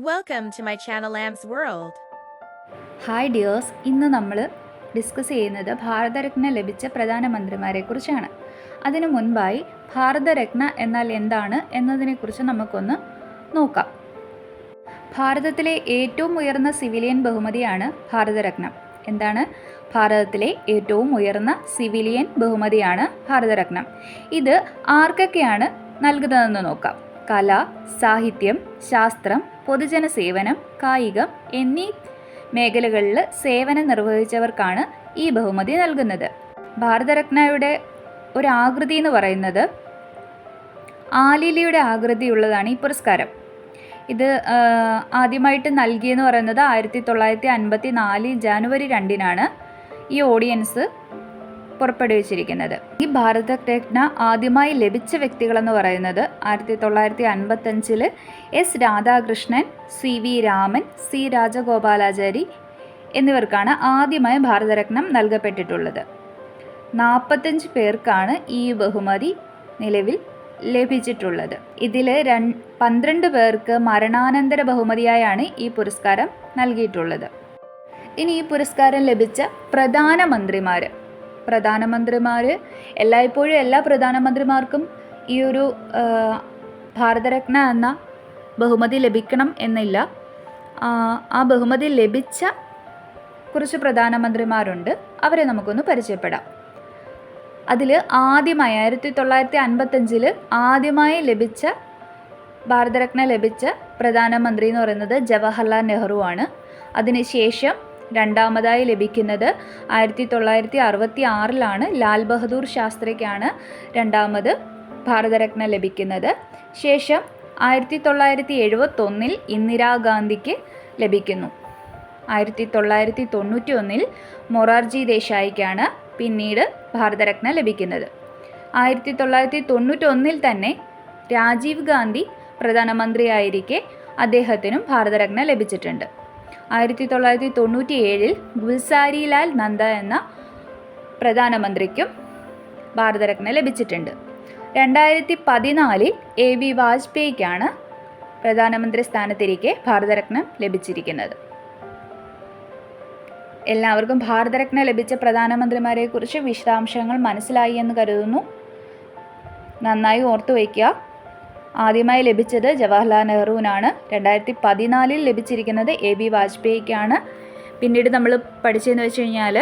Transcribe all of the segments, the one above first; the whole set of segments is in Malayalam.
Welcome to my channel Lamb's World. Hi dears, ഇന്ന് നമ്മൾ ഡിസ്കസ് ചെയ്യുന്നത് ഭാരതരത്ന ലഭിച്ച പ്രധാനമന്ത്രിമാരെക്കുറിച്ചാണ്. അതിനു മുൻപായി ഭാരതരത്ന എന്നാൽ എന്താണ് എന്നതിനെക്കുറിച്ച് നമുക്കൊന്ന് നോക്കാം. ഭാരതത്തിലെ ഏറ്റവും ഉയർന്ന സിവിലിയൻ ബഹുമതിയാണ് ഭാരതരത്നം. എന്താണ്? ഭാരതത്തിലെ ഏറ്റവും ഉയർന്ന സിവിലിയൻ ബഹുമതിയാണ് ഭാരതരത്നം. ഇത് ആർക്കൊക്കെയാണ് നൽകുന്നതെന്ന് നോക്കാം. കല, സാഹിത്യം, ശാസ്ത്രം, പൊതുജന സേവനം, കായികം എന്നീ മേഖലകളിൽ സേവനം നിർവഹിച്ചവർക്കാണ് ഈ ബഹുമതി നൽകുന്നത്. ഭാരതരത്നയുടെ ഒരാകൃതി എന്ന് പറയുന്നത് ആലിലയുടെ ആകൃതിയുള്ളതാണ് ഈ പുരസ്കാരം. ഇത് ആദ്യമായിട്ട് നൽകിയെന്ന് പറയുന്നത് 1954 ജനുവരി 2 ഈ ഓർഡിനൻസ് പുറപ്പെടുവിച്ചിരിക്കുന്നത്. ഈ ഭാരതരത്ന ആദ്യമായി ലഭിച്ച വ്യക്തികളെന്ന് പറയുന്നത് 1955 S Radhakrishnan, C V Raman, C Rajagopalachari എന്നിവർക്കാണ് ആദ്യമായി ഭാരതരത്നം നൽകപ്പെട്ടിട്ടുള്ളത്. 45 പേർക്കാണ് ഈ ബഹുമതി നിലവിൽ ലഭിച്ചിട്ടുള്ളത്. ഇതിൽ 12 പേർക്ക് മരണാനന്തര ബഹുമതിയായാണ് ഈ പുരസ്കാരം നൽകിയിട്ടുള്ളത്. ഇനി ഈ പുരസ്കാരം ലഭിച്ച പ്രധാനമന്ത്രിമാർ എല്ലായ്പ്പോഴും എല്ലാ പ്രധാനമന്ത്രിമാർക്കും ഈ ഒരു ഭാരതരത്ന എന്ന ബഹുമതി ലഭിക്കണം എന്നില്ല. ആ ബഹുമതി ലഭിച്ച കുറച്ച് പ്രധാനമന്ത്രിമാരുണ്ട്, അവരെ നമുക്കൊന്ന് പരിചയപ്പെടാം. അതിൽ ആദ്യമായി 1955 ആദ്യമായി ലഭിച്ച ഭാരതരത്ന ലഭിച്ച പ്രധാനമന്ത്രി എന്ന് പറയുന്നത് ജവഹർലാൽ നെഹ്റു ആണ്. അതിനുശേഷം രണ്ടാമതായി ലഭിക്കുന്നത് 1966 ലാൽ ബഹദൂർ ശാസ്ത്രിക്കാണ് രണ്ടാമത് ഭാരതരത്ന ലഭിക്കുന്നത്. ശേഷം 1971 ഇന്ദിരാഗാന്ധിക്ക് ലഭിക്കുന്നു. 1991 മൊറാർജി ദേശായിക്കാണ് പിന്നീട് ഭാരതരത്ന ലഭിക്കുന്നത്. 1991 തന്നെ രാജീവ് ഗാന്ധി പ്രധാനമന്ത്രിയായിരിക്കെ അദ്ദേഹത്തിനും ഭാരതരത്ന ലഭിച്ചിട്ടുണ്ട്. 1997 ഗുൽസാരിലാൽ നന്ദ എന്ന പ്രധാനമന്ത്രിക്കും ഭാരതരത്ന ലഭിച്ചിട്ടുണ്ട്. 2014 AB വാജ്പേയിക്കാണ് പ്രധാനമന്ത്രി സ്ഥാനത്തിരിക്കെ ഭാരതരത്നം ലഭിച്ചിരിക്കുന്നത്. എല്ലാവർക്കും ഭാരതരത്ന ലഭിച്ച പ്രധാനമന്ത്രിമാരെക്കുറിച്ച് വിശദാംശങ്ങൾ മനസ്സിലായി എന്ന് കരുതുന്നു. നന്നായി ഓർത്തു വയ്ക്കുക. ആദ്യമായി ലഭിച്ചത് ജവഹർലാൽ നെഹ്റുവിനാണ്. 2014 ലഭിച്ചിരിക്കുന്നത് AB വാജ്പേയിക്കാണ്. പിന്നീട് നമ്മൾ പഠിച്ചതെന്ന് വെച്ച് കഴിഞ്ഞാൽ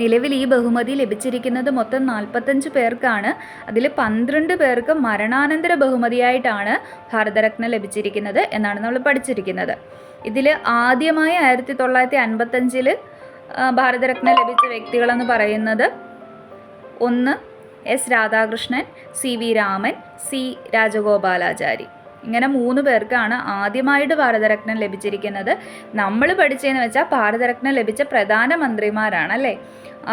നിലവിൽ ഈ ബഹുമതി ലഭിച്ചിരിക്കുന്നത് മൊത്തം 45 പേർക്കാണ്. അതിൽ 12 പേർക്ക് മരണാനന്തര ബഹുമതിയായിട്ടാണ് ഭാരതരത്ന ലഭിച്ചിരിക്കുന്നത് എന്നാണ് നമ്മൾ പഠിച്ചിരിക്കുന്നത്. ഇതിൽ ആദ്യമായി 1955 ഭാരതരത്ന ലഭിച്ച വ്യക്തികളെന്ന് പറയുന്നത് ഒന്ന് S Radhakrishnan, C V Raman, C Rajagopalachari. ഇങ്ങനെ 3 പേർക്കാണ് ആദ്യമായിട്ട് ഭാരതരത്നം ലഭിച്ചിരിക്കുന്നത്. നമ്മൾ പഠിച്ചതെന്ന് വെച്ചാൽ ഭാരതരത്നം ലഭിച്ച പ്രധാനമന്ത്രിമാരാണ് അല്ലേ,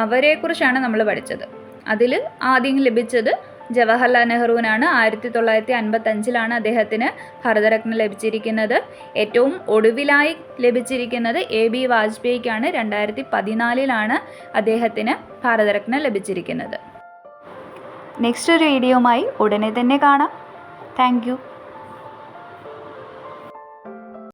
അവരെക്കുറിച്ചാണ് നമ്മൾ പഠിച്ചത്. അതിൽ ആദ്യം ലഭിച്ചത് ജവഹർലാൽ നെഹ്റുവിനാണ്. 1955 അദ്ദേഹത്തിന് ഭാരതരത്നം ലഭിച്ചിരിക്കുന്നത്. ഏറ്റവും ഒടുവിലായി ലഭിച്ചിരിക്കുന്നത് AB വാജ്പേയിക്കാണ്. 2014 അദ്ദേഹത്തിന് ഭാരതരത്നം ലഭിച്ചിരിക്കുന്നത്. നെക്സ്റ്റ് ഒരു വീഡിയോയുമായി ഉടനെ തന്നെ കാണാം. Thank you.